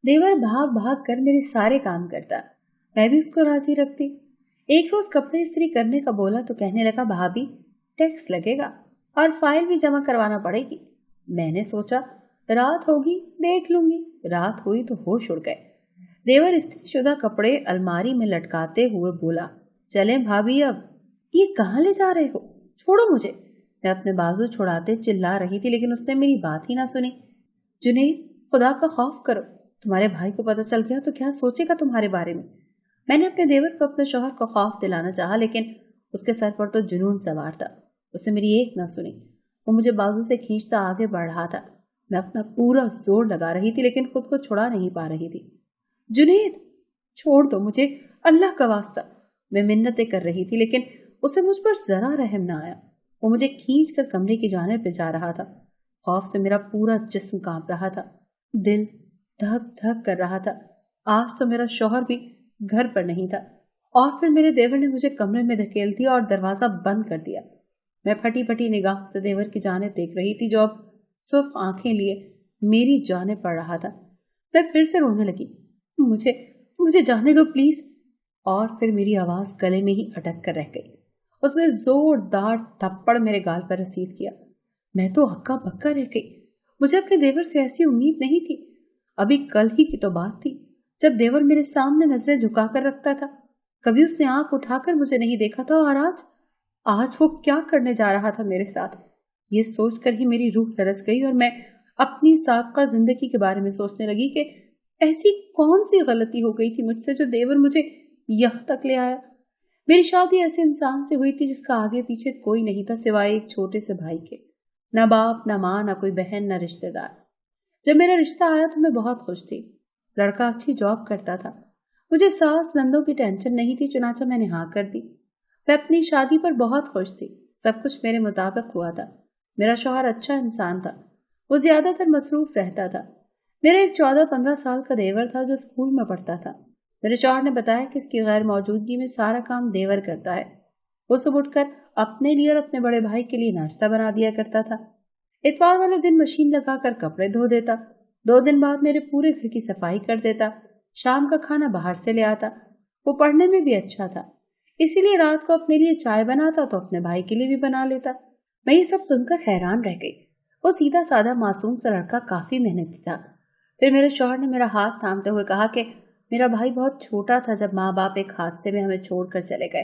देवर भाग भाग कर मेरे सारे काम करता, मैं भी उसको राजी रखती। एक रोज कपड़े इस्त्री करने का बोला तो कहने लगा, भाभी टैक्स लगेगा और फाइल भी जमा करवाना पड़ेगी। मैंने सोचा रात होगी देख लूंगी। रात हुई तो होश उड़ गए। देवर इस्त्री शुदा कपड़े अलमारी में लटकाते हुए बोला, चलें भाभी अब। ये कहाँ ले जा रहे हो, छोड़ो मुझे। मैं अपने बाजू छुड़ाते चिल्ला रही थी, लेकिन उसने मेरी बात ही ना सुनी। जुनैद, खुदा का खौफ करो, तुम्हारे भाई को पता चल गया तो क्या सोचेगा तुम्हारे बारे में। मैंने अपने देवर को अपने शौहर को खौफ दिलाना चाहा, लेकिन उसके सर पर तो जुनून सवार था। उसने मेरी एक ना सुनी। वो मुझे बाजू से खींचता आगे बढ़ रहा था। मैं अपना पूरा जोर लगा रही थी, लेकिन खुद को छुड़ा नहीं पा रही थी। जुनैद, छोड़ दो मुझे, अल्लाह का वास्ता। मैं मिन्नतें कर रही थी, लेकिन उसे मुझ पर जरा रहम ना आया। वो मुझे खींच कर कमरे की जानिब ले जा रहा था। खौफ से मेरा पूरा जिस्म कांप रहा था, दिल धक धक कर रहा था। आज तो मेरा शौहर भी घर पर नहीं था। और फिर मेरे देवर ने मुझे कमरे में धकेल दिया और दरवाजा बंद कर दिया। मैं फटी फटी निगाह से देवर की जानिब देख रही थी, जो अब सिर्फ आंखें लिए मेरी जानिब पड़ रहा था। मैं फिर से रोने लगी, मुझे मुझे जाने दो प्लीज। और फिर मेरी आवाज गले में ही अटक कर रह गई। उसने जोरदार थप्पड़ मेरे गाल पर रसीद किया। मैं तो हक्का बक्का रह गई। मुझे अपने देवर से ऐसी उम्मीद नहीं थी। अभी कल ही की तो बात थी जब देवर मेरे सामने नजरें झुकाकर रखता था। कभी उसने आंख उठाकर मुझे नहीं देखा था, और आज वो क्या करने जा रहा था मेरे साथ। ये सोचकर ही मेरी रूह तरस गई और मैं अपनी साबका जिंदगी के बारे में सोचने लगी कि ऐसी कौन सी गलती हो गई थी मुझसे जो देवर मुझे यहाँ तक ले आया। मेरी शादी ऐसे इंसान से हुई थी जिसका आगे पीछे कोई नहीं था सिवाय एक छोटे से भाई के। न बाप, न माँ, न कोई बहन, न रिश्तेदार। जब मेरा रिश्ता आया तो मैं बहुत खुश थी। लड़का अच्छी जॉब करता था। मुझे सास नंदों की टेंशन नहीं थी, चुनाचा मैंने हाँ कर दी। मैं अपनी शादी पर बहुत खुश थी। सब कुछ मेरे मुताबिक हुआ था। मेरा शौहर अच्छा इंसान था। वो ज्यादातर मसरूफ रहता था। मेरा एक 14-15 साल का देवर था जो स्कूल में पढ़ता था। मेरे शौहर ने बताया कि इसकी गैर मौजूदगी में सारा काम देवर करता है। वो सुबह उठकर अपने लिए और अपने बड़े भाई के लिए नाश्ता बना दिया करता था। इतवार वाले दिन मशीन लगाकर कपड़े धो देता। 2 दिन बाद मेरे पूरे घर की सफाई कर देता। शाम का खाना बाहर से ले आता। वो पढ़ने में भी अच्छा था, इसीलिए रात को अपने लिए चाय बनाता तो अपने भाई के लिए भी बना लेता। मैं ये सब सुनकर हैरान रह गई। वो सीधा साधा मासूम सा लड़का काफी मेहनती था। फिर मेरे शौहर ने मेरा हाथ थामते हुए कहा कि मेरा भाई बहुत छोटा था जब माँ बाप एक हादसे में हमें छोड़कर चले गए।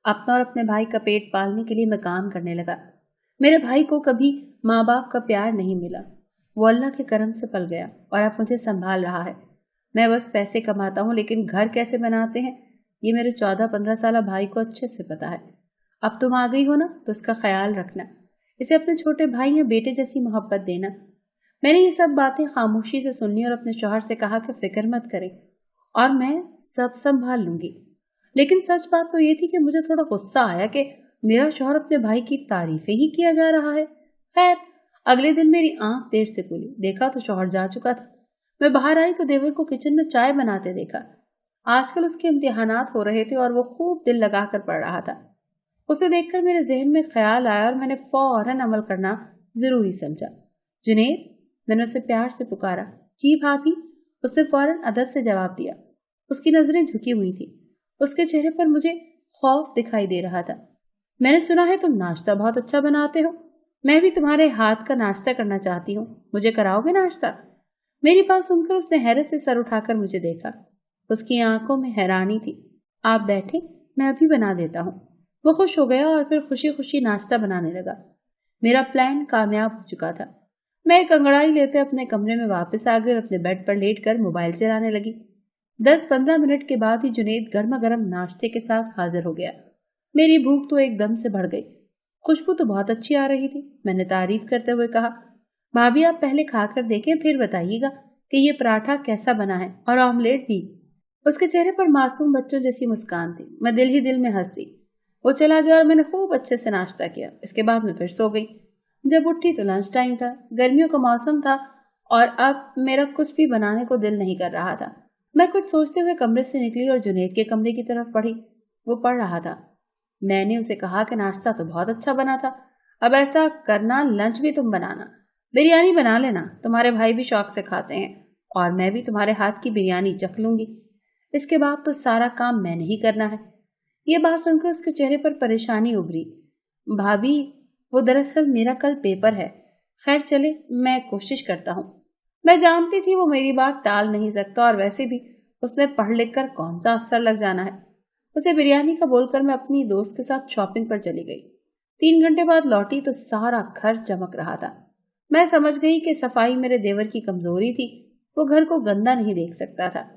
अपना और अपने भाई का पेट पालने के लिए मैं काम करने लगा। मेरे भाई को कभी माँ बाप का प्यार नहीं मिला। वो अल्लाह के करम से पल गया और अब मुझे संभाल रहा है। मैं बस पैसे कमाता हूँ, लेकिन घर कैसे बनाते हैं ये मेरे 14-15 साल भाई को अच्छे से पता है। अब तुम आ गई हो ना, तो इसका ख्याल रखना। इसे अपने छोटे भाई या बेटे जैसी मोहब्बत देना। मैंने ये सब बातें खामोशी से सुन ली और अपने शौहर से कहा कि फिक्र मत करें और मैं सब संभाल लूंगी। लेकिन सच बात तो ये थी कि मुझे थोड़ा गुस्सा आया कि मेरा शौहर अपने भाई की तारीफें ही किया जा रहा है। खैर, अगले दिन मेरी आंख देर से खुली। देखा तो शौहर जा चुका था। मैं बाहर आई तो देवर को किचन में चाय बनाते देखा। आजकल उसके इम्तिहानात हो रहे थे और वो खूब दिल लगाकर पढ़ रहा था। उसे देखकर मेरे जहन में ख्याल आया और मैंने फौरन अमल करना जरूरी समझा। जुनैद, मैंने उसे प्यार से पुकारा। जी भाभी। उसने फौरन अदब से जवाब दिया। उसकी नजरें झुकी हुई थी। उसके चेहरे पर मुझे खौफ दिखाई दे रहा था। मैंने सुना है तुम नाश्ता बहुत अच्छा बनाते हो। मैं भी तुम्हारे हाथ का नाश्ता करना चाहती हूँ। मुझे कराओगे नाश्ता? मेरी बात सुनकर उसने हैरत से सर उठाकर मुझे देखा। उसकी आंखों में हैरानी थी। आप बैठे, मैं अभी बना देता हूँ। वो खुश हो गया और फिर खुशी खुशी नाश्ता बनाने लगा। मेरा प्लान कामयाब हो चुका था। मैं एक अंगड़ाई लेते अपने कमरे में वापस आ गई और अपने बेड पर लेटकर मोबाइल चलाने लगी। 10-15 मिनट के बाद ही जुनैद गर्मा गर्म नाश्ते के साथ हाजिर हो गया। मेरी भूख तो एकदम से बढ़ गई। खुशबू तो बहुत अच्छी आ रही थी। मैंने तारीफ करते हुए कहा, भाभी आप पहले खाकर देखें फिर बताइएगा कि ये पराठा कैसा बना है, और ऑमलेट भी। उसके चेहरे पर मासूम बच्चों जैसी मुस्कान थी। मैं दिल ही दिल में हंस दी। वो चला गया और मैंने खूब अच्छे से नाश्ता किया। इसके बाद मैं फिर सो गई। जब उठी तो लंच टाइम था। गर्मियों का मौसम था और अब मेरा कुछ भी बनाने को दिल नहीं कर रहा था। मैं कुछ सोचते हुए कमरे से निकली और जुनैद के कमरे की तरफ बढ़ी। वो पढ़ रहा था। मैंने उसे कहा कि नाश्ता तो बहुत अच्छा बना था, अब ऐसा करना लंच भी तुम बनाना। बिरयानी बना लेना, तुम्हारे भाई भी शौक से खाते हैं। और मैं भी तुम्हारे हाथ की बिरयानी चख लूंगी। इसके बाद तो सारा काम मैंने ही करना है। ये बात सुनकर उसके चेहरे पर परेशानी उभरी। भाभी, वो दरअसल मेरा कल पेपर है। खैर चले, मैं कोशिश करता हूँ। मैं जानती थी वो मेरी बात टाल नहीं सकता, और वैसे भी उसने पढ़ लिख कर कौन सा अफसर लग जाना है। उसे बिरयानी का बोलकर मैं अपनी दोस्त के साथ शॉपिंग पर चली गई। 3 घंटे बाद लौटी तो सारा घर चमक रहा था। मैं समझ गई कि सफाई मेरे देवर की कमजोरी थी। वो घर को गंदा नहीं देख सकता था।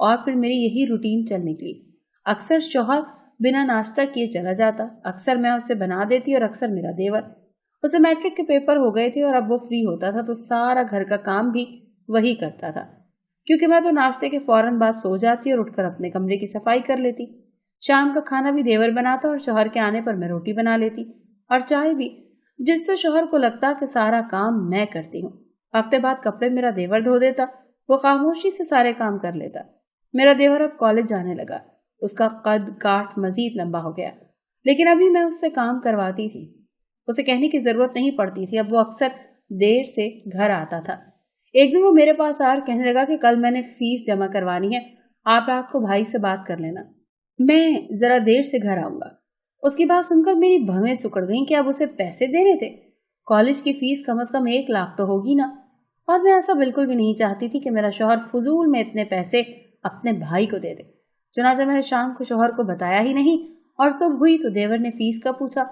और फिर मेरी यही रूटीन चल निकली। अक्सर शौहर बिना नाश्ता किए चला जाता, अक्सर मैं उसे बना देती और अक्सर मेरा देवर। उसे मैट्रिक के पेपर हो गए थे और अब वो फ्री होता था तो सारा घर का काम भी वही करता था, क्योंकि मैं तो नाश्ते के फौरन बाद सो जाती और उठकर अपने कमरे की सफाई कर लेती। शाम का खाना भी देवर बनाता और शौहर के आने पर मैं रोटी बना लेती और चाय भी, जिससे शौहर को लगता कि सारा काम मैं करती हूँ। हफ्ते बाद कपड़े मेरा देवर धो देता, वो खामोशी से सारे काम कर लेता। मेरा देवर अब कॉलेज जाने लगा। उसका कद काठ मजीद लंबा हो गया, लेकिन अभी मैं उससे काम करवाती थी। उसे कहने की जरूरत नहीं पड़ती थी। अब वो अक्सर देर से घर आता था। एक दिन वो मेरे पास आकर कहने लगा कि कल मैंने फीस जमा करवानी है, आप रात को भाई से बात कर लेना, मैं जरा देर से घर आऊंगा। उसकी बात सुनकर मेरी भवें सिकुड़ गईं कि अब उसे पैसे देने थे। कॉलेज की फीस कम से कम 1 लाख तो होगी ना। और मैं ऐसा बिल्कुल भी नहीं चाहती थी कि मेरा शौहर फजूल में इतने पैसे अपने भाई को दे दे। चुनाचा मैंने शाम को शौहर को बताया ही नहीं, और सुबह हुई तो देवर ने फीस का पूछा।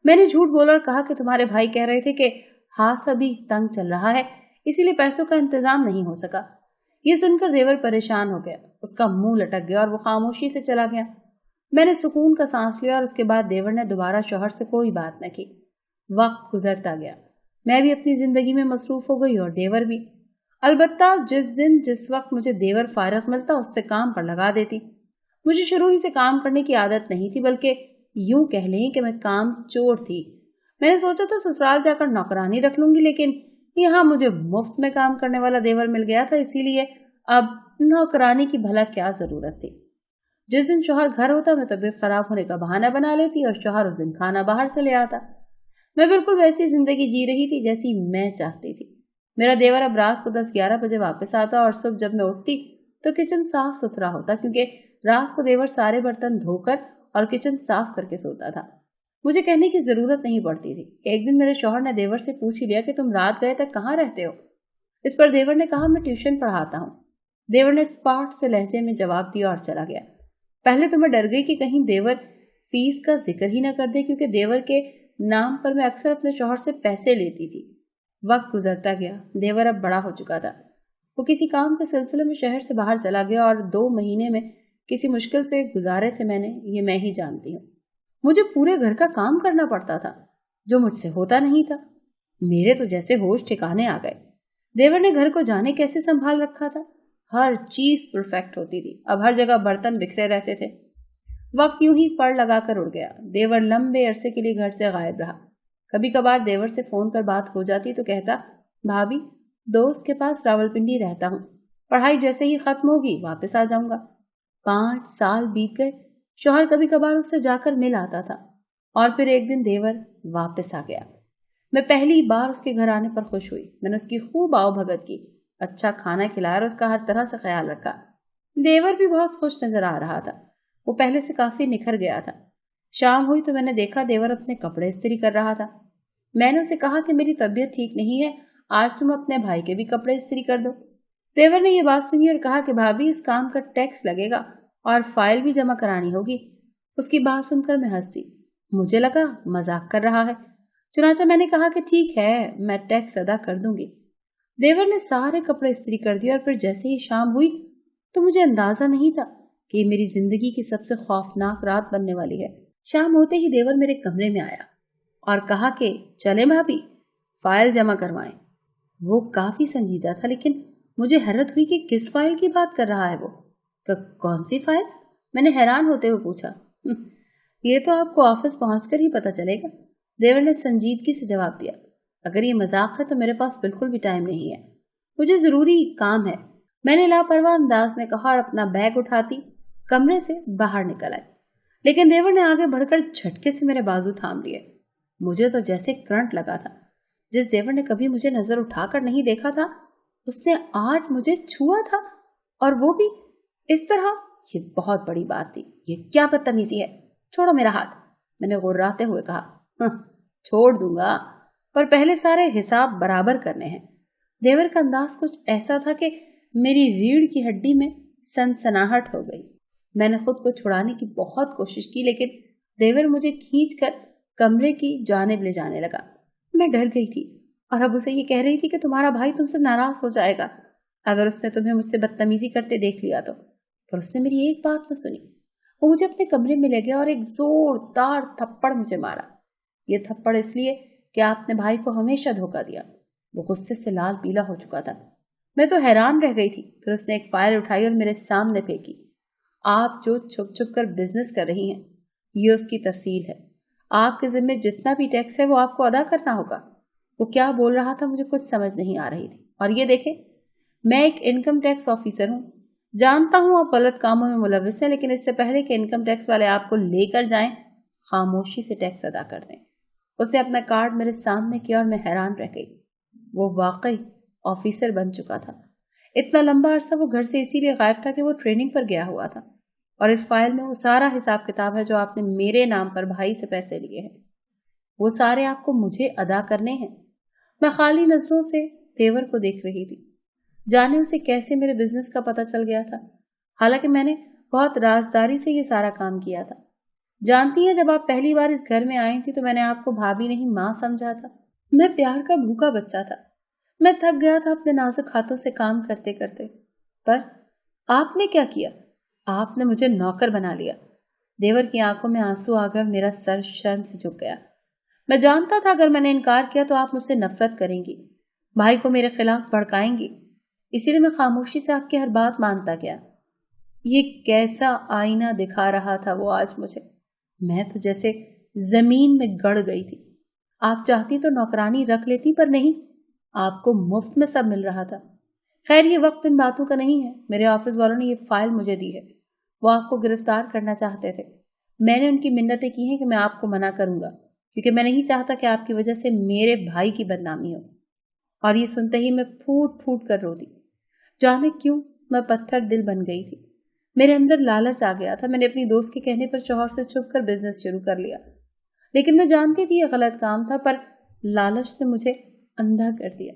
मैंने झूठ बोला और कहा कि तुम्हारे भाई कह रहे थे कि हाथ अभी तंग चल रहा है, इसीलिए पैसों का इंतजाम नहीं हो सका। ये सुनकर देवर परेशान हो गया, उसका मुंह लटक गया और वो खामोशी से चला गया। मैंने सुकून का सांस लिया और उसके बाद देवर ने दोबारा शौहर से कोई बात न की। वक्त गुजरता गया, मैं भी अपनी जिंदगी में मसरूफ हो गई और देवर भी। अलबत्ता जिस दिन जिस वक्त मुझे देवर फारग मिलता उससे काम पर लगा देती। मुझे शुरू ही से काम करने की आदत नहीं थी, बल्कि यूं कह लें कि मैं काम चोर थी। मैंने सोचा था ससुराल जाकर नौकरानी रख लूंगी, लेकिन यहाँ मुझे मुफ्त में काम करने वाला देवर मिल गया था, इसीलिए अब नौकरानी की भला क्या जरूरत थी। जिस दिन शौहर घर होता मैं तबीयत खराब होने का बहाना बना लेती और शौहर उस दिन खाना बाहर से ले आता। मैं बिल्कुल वैसी जिंदगी जी रही थी जैसी मैं चाहती थी। मेरा देवर अब रात को 10-11 बजे वापस आता और सुबह जब मैं उठती तो किचन साफ सुथरा होता, क्योंकि रात को देवर सारे बर्तन धोकर और किचन साफ करके सोता था। मुझे कहने की जरूरत नहीं पड़ती थी। एक दिन मेरे शौहर ने देवर से पूछ ही लिया कि तुम रात गए तक कहाँ रहते हो। इस पर देवर ने कहा मैं ट्यूशन पढ़ाता हूँ। देवर ने स्पाट से लहजे में जवाब दिया और चला गया। पहले तो मैं डर गई कि कहीं देवर फीस का जिक्र ही न कर दे, क्योंकि देवर के नाम पर मैं अक्सर अपने शौहर से पैसे लेती थी। वक्त गुजरता गया, देवर अब बड़ा हो चुका था। वो किसी काम के सिलसिले में शहर से बाहर चला गया और 2 महीने में किसी मुश्किल से गुजारे थे मैंने, ये मैं ही जानती हूँ। मुझे पूरे घर का काम करना पड़ता था, जो मुझसे होता नहीं था। मेरे तो जैसे होश ठिकाने आ गए। देवर ने घर को जाने कैसे संभाल रखा था। हर चीज परफेक्ट होती थी, अब हर जगह बर्तन बिखरे रहते थे। वक्त यूं ही पड़ लगाकर उड़ गया। देवर लंबे अरसे के लिए घर से गायब रहा। कभी कभार देवर से फोन पर बात हो जाती तो कहता, भाभी दोस्त के पास रावलपिंडी रहता हूँ, पढ़ाई जैसे ही खत्म होगी वापस आ जाऊंगा। 5 साल बीत गए। शौहर कभी कभार उससे जाकर मिल आता था और फिर एक दिन देवर वापस आ गया। मैं पहली बार उसके घर आने पर खुश हुई। मैंने उसकी खूब आवभगत की, अच्छा खाना खिलाया और उसका हर तरह से ख्याल रखा। देवर भी बहुत खुश नजर आ रहा था। वो पहले से काफी निखर गया था। शाम हुई तो मैंने देखा देवर अपने कपड़े इस्त्री कर रहा था। मैंने उसे कहा कि मेरी तबीयत ठीक नहीं है, आज तुम अपने भाई के भी कपड़े इस्त्री कर दो। देवर ने यह बात सुनी और कहा कि भाभी इस काम का टैक्स लगेगा और फाइल भी जमा करानी होगी। उसकी बात सुनकर मैं हंसी। मुझे लगा मजाक कर रहा है। चुनाचा मैंने कहा कि ठीक है, मैं टैक्स अदा कर दूंगी। देवर ने सारे कपड़े इस्त्री कर दिए और फिर जैसे ही शाम हुई तो मुझे अंदाजा नहीं था कि मेरी जिंदगी की सबसे खौफनाक रात बनने वाली है। शाम होते ही देवर मेरे कमरे में आया और कहा कि चले भाभी फाइल जमा करवाएं। वो काफी संजीदा था, लेकिन मुझे हैरत हुई कि किस फाइल की बात कर रहा है वो। तो कौन सी फाइल? मैंने हैरान होते हुए पूछा। ये तो आपको ऑफिस पहुंचकर ही पता चलेगा, देवर ने संजीदगी से जवाब दिया। अगर ये मजाक है तो मेरे पास बिल्कुल भी टाइम नहीं है, मुझे जरूरी काम है, मैंने लापरवाह अंदाज में कहा और अपना बैग उठाती कमरे से बाहर निकल आई। लेकिन देवर ने आगे बढ़कर झटके से मेरे बाजू थाम लिए। मुझे तो जैसे करंट लगा था। जिस देवर ने कभी मुझे नजर उठाकर नहीं देखा था, اس نے آج مجھے چھوا تھا اور وہ بھی اس طرح؟ یہ بہت بڑی بات تھی. یہ کیا بدتمیزی ہے؟ چھوڑو میرا ہاتھ، میں نے غراتے ہوئے کہا. چھوڑ دوں گا، پر پہلے سارے حساب برابر کرنے ہیں. دیور کا انداز کچھ ایسا تھا کہ میری ریڑھ کی ہڈی میں سنسناہٹ ہو گئی. میں نے خود کو چھڑانے کی بہت کوشش کی، لیکن دیور مجھے کھینچ کر کمرے کی جانب لے جانے لگا. میں ڈر گئی تھی اور اب اسے یہ کہہ رہی تھی کہ تمہارا بھائی تم سے ناراض ہو جائے گا اگر اس نے تمہیں مجھ سے بدتمیزی کرتے دیکھ لیا تو. پر اس نے میری ایک بات نہ سنی. وہ مجھے اپنے کمرے میں لے گیا اور ایک زوردار تھپڑ مجھے مارا. یہ تھپڑ اس لیے کہ آپ نے بھائی کو ہمیشہ دھوکہ دیا. وہ غصے سے لال پیلا ہو چکا تھا. میں تو حیران رہ گئی تھی. پھر اس نے ایک فائل اٹھائی اور میرے سامنے پھینکی. آپ جو چھپ چھپ کر بزنس کر رہی ہیں، یہ اس کی تفصیل ہے. آپ کے ذمہ جتنا بھی ٹیکس ہے وہ آپ کو ادا کرنا ہوگا. وہ کیا بول رہا تھا مجھے کچھ سمجھ نہیں آ رہی تھی. اور یہ دیکھیں، میں ایک انکم ٹیکس آفیسر ہوں. جانتا ہوں آپ غلط کاموں میں ملوث ہیں، لیکن اس سے پہلے کہ انکم ٹیکس والے آپ کو لے کر جائیں، خاموشی سے ٹیکس ادا کر دیں. اس نے اپنا کارڈ میرے سامنے کیا اور میں حیران رہ گئی. وہ واقعی آفیسر بن چکا تھا. اتنا لمبا عرصہ وہ گھر سے اسی لیے غائب تھا کہ وہ ٹریننگ پر گیا ہوا تھا. اور اس فائل میں وہ سارا حساب کتاب ہے جو آپ نے میرے نام پر بھائی سے پیسے لیے ہیں. وہ سارے آپ کو مجھے ادا کرنے ہیں. میں خالی نظروں سے دیور کو دیکھ رہی تھی. جانے اسے کیسے میرے بزنس کا پتہ چل گیا تھا، حالانکہ میں نے بہت رازداری سے یہ سارا کام کیا تھا. جانتی ہیں، جب آپ پہلی بار اس گھر میں آئی تھی تو میں نے آپ کو بھابھی نہیں ماں سمجھا تھا. میں پیار کا بھوکا بچہ تھا. میں تھک گیا تھا اپنے نازک ہاتھوں سے کام کرتے کرتے. پر آپ نے کیا کیا؟ آپ نے مجھے نوکر بنا لیا. دیور کی آنکھوں میں آنسو آ کر میرا سر شرم سے جھک گیا. میں جانتا تھا اگر میں نے انکار کیا تو آپ مجھ سے نفرت کریں گی، بھائی کو میرے خلاف بھڑکائیں گی. اسی لیے میں خاموشی سے آپ کی ہر بات مانتا گیا. یہ کیسا آئینہ دکھا رہا تھا وہ آج مجھے. میں تو جیسے زمین میں گڑ گئی تھی. آپ چاہتی تو نوکرانی رکھ لیتی، پر نہیں، آپ کو مفت میں سب مل رہا تھا. خیر، یہ وقت ان باتوں کا نہیں ہے. میرے آفس والوں نے یہ فائل مجھے دی ہے. وہ آپ کو گرفتار کرنا چاہتے تھے. میں نے ان کی منتیں کی ہیں کہ میں آپ کو منع کروں گا، کیونکہ میں نہیں چاہتا کہ آپ کی وجہ سے میرے بھائی کی بدنامی ہو. اور یہ سنتے ہی میں پھوٹ پھوٹ کر رو دی. جانے کیوں میں پتھر دل بن گئی تھی. میرے اندر لالچ آ گیا تھا. میں نے اپنی دوست کے کہنے پر شوہر سے چھپ کر بزنس شروع کر لیا. لیکن میں جانتی تھی یہ غلط کام تھا، پر لالچ نے مجھے اندھا کر دیا.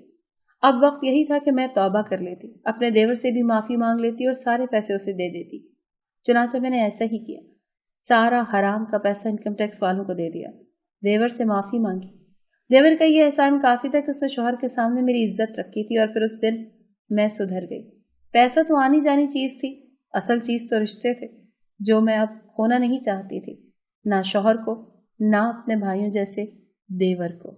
اب وقت یہی تھا کہ میں توبہ کر لیتی، اپنے دیور سے بھی معافی مانگ لیتی اور سارے پیسے اسے دے دیتی. چنانچہ میں نے ایسا ہی کیا. سارا حرام کا پیسہ انکم ٹیکس والوں کو دے دیا. دیور سے معافی مانگی. دیور کا یہ احسان کافی تھا کہ اس نے شوہر کے سامنے میری عزت رکھی تھی، اور پھر اس دن میں سدھر گئی. پیسہ تو آنی جانی چیز تھی، اصل چیز تو رشتے تھے جو میں اب کھونا نہیں چاہتی تھی، نہ شوہر کو، نہ اپنے بھائیوں جیسے دیور کو.